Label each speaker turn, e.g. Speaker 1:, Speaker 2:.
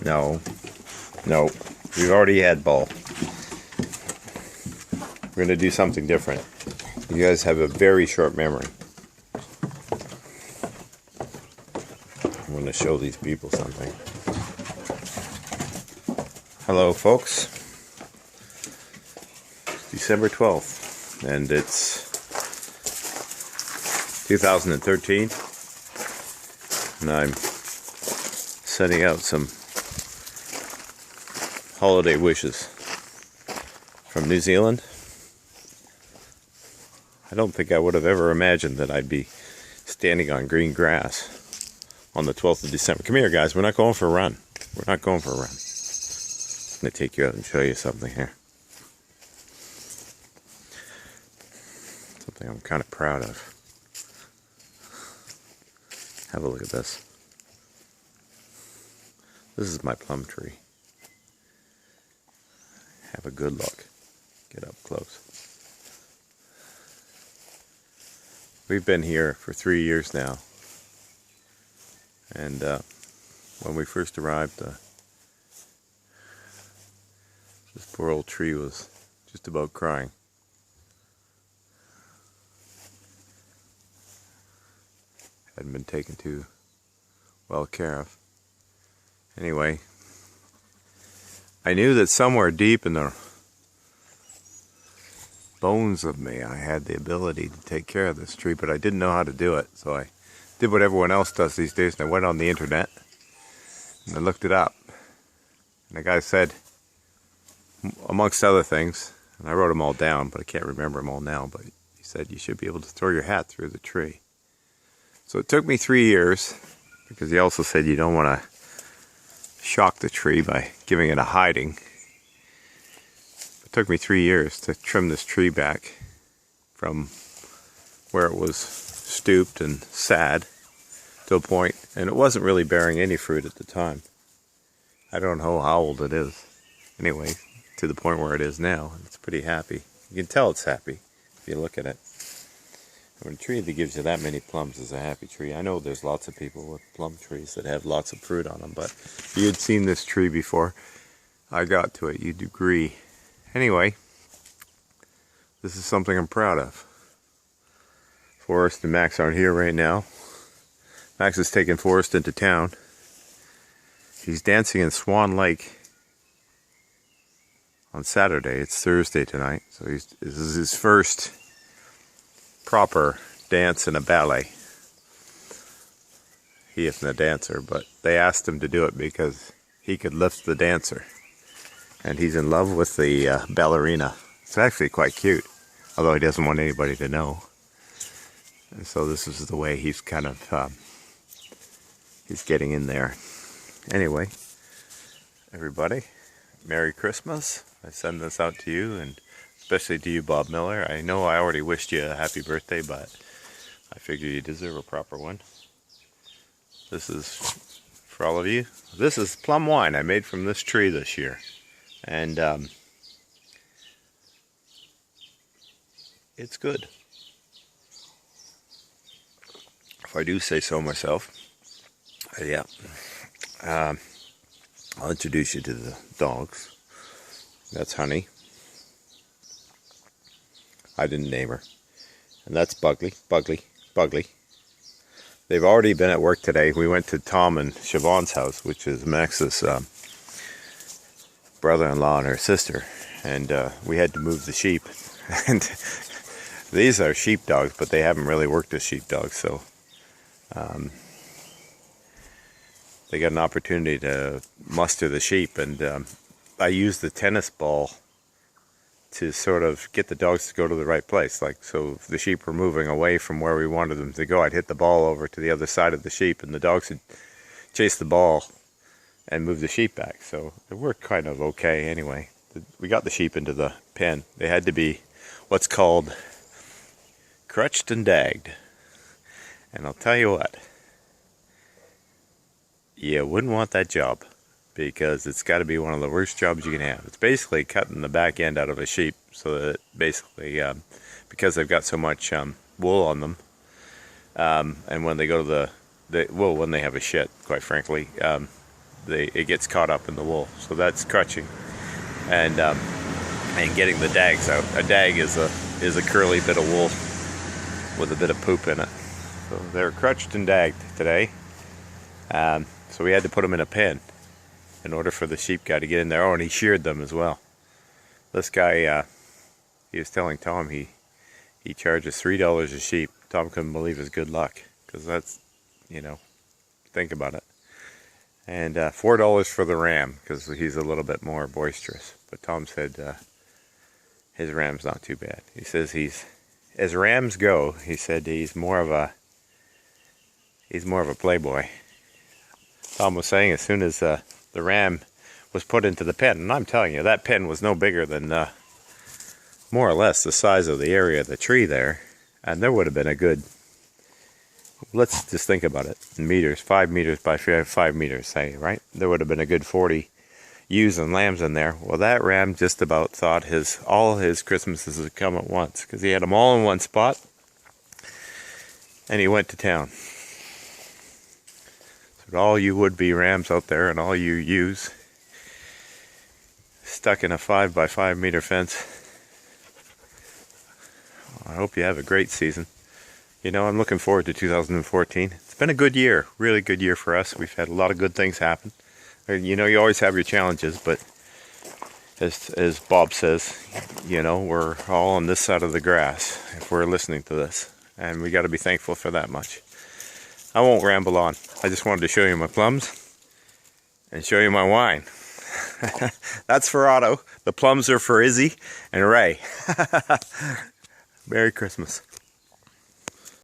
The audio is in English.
Speaker 1: No. No. We've already had ball. We're going to do something different. You guys have a very short memory. I'm going to show these people something. Hello, folks. It's December 12th, and it's 2013, and I'm sending out some holiday wishes from New Zealand. I don't think I would have ever imagined that I'd be standing on green grass on the 12th of December. Come here, guys. We're not going for a run. We're not going for a run. I'm going to take you out and show you something here. Something I'm kind of proud of. Have a look at this. This is my plum tree. Have a good look. Get up close. We've been here for 3 years now. And when we first arrived, this poor old tree was just about crying. Hadn't been taken too well care of. Anyway, I knew that somewhere deep in the bones of me I had the ability to take care of this tree, but I didn't know how to do it. So I did what everyone else does these days, and I went on the internet and I looked it up. And the guy said, amongst other things, and I wrote them all down, but I can't remember them all now, but he said you should be able to throw your hat through the tree. So it took me 3 years, because he also said you don't want to shock the tree by giving it a hiding. It took me 3 years to trim this tree back from where it was stooped and sad to a point, and it wasn't really bearing any fruit at the time. I don't know how old it is. Anyway, to the point where it is now, it's pretty happy. You can tell it's happy if you look at it. When a tree that gives you that many plums is a happy tree. I know there's lots of people with plum trees that have lots of fruit on them, but if you had seen this tree before I got to it, you'd agree. Anyway, this is something I'm proud of. Forrest and Max aren't here right now. Max is taking Forrest into town. He's dancing in Swan Lake on Saturday. It's Thursday tonight, so this is his first proper dance in a ballet. He isn't a dancer, but they asked him to do it because he could lift the dancer. And he's in love with the ballerina. It's actually quite cute, although he doesn't want anybody to know. And so this is the way he's kind of, he's getting in there. Anyway, everybody, Merry Christmas. I send this out to you, and especially to you, Bob Miller. I know I already wished you a happy birthday, but I figure you deserve a proper one. This is for all of you. This is plum wine I made from this tree this year. And it's good, if I do say so myself. Yeah. I'll introduce you to the dogs. That's Honey. I didn't name her. And that's Bugly. They've already been at work today. We went to Tom and Siobhan's house, which is Max's brother-in-law and her sister. And we had to move the sheep. And these are sheep dogs, but they haven't really worked as sheep dogs, so they got an opportunity to muster the sheep. And I used the tennis ball to sort of get the dogs to go to the right place. Like, so if the sheep were moving away from where we wanted them to go, I'd hit the ball over to the other side of the sheep, and the dogs would chase the ball and move the sheep back. So it worked kind of okay anyway. We got the sheep into the pen. They had to be what's called crutched and dagged. And I'll tell you what, you wouldn't want that job, because it's got to be one of the worst jobs you can have. It's basically cutting the back end out of a sheep, so that basically, because they've got so much wool on them, and when they go to when they have a shit, quite frankly, it gets caught up in the wool. So that's crutching and getting the dags out. A dag is a curly bit of wool with a bit of poop in it. So they're crutched and dagged today. So we had to put them in a pen in order for the sheep guy to get in there. Oh, and he sheared them as well. This guy, he was telling Tom he charges $3 a sheep. Tom couldn't believe his good luck, because that's, you know, think about it. And $4 for the ram, because he's a little bit more boisterous. But Tom said his ram's not too bad. He says as rams go, he said he's more of a playboy. Tom was saying as soon as the ram was put into the pen, and I'm telling you, that pen was no bigger than more or less the size of the area of the tree there, and there would have been a good, let's just think about it in meters, 5 meters by 5 meters, say, right? There would have been a good 40 ewes and lambs in there. Well, that ram just about thought all his Christmases would come at once, because he had them all in one spot, and he went to town. So all you would-be rams out there, and all you ewes stuck in a 5 by 5 meter fence, I hope you have a great season. You know, I'm looking forward to 2014. It's been a good year, really good year for us. We've had a lot of good things happen. You know, you always have your challenges, but as Bob says, you know, we're all on this side of the grass if we're listening to this, and we got to be thankful for that much. I won't ramble on. I just wanted to show you my plums and show you my wine. That's for Otto. The plums are for Izzy and Ray. Merry Christmas.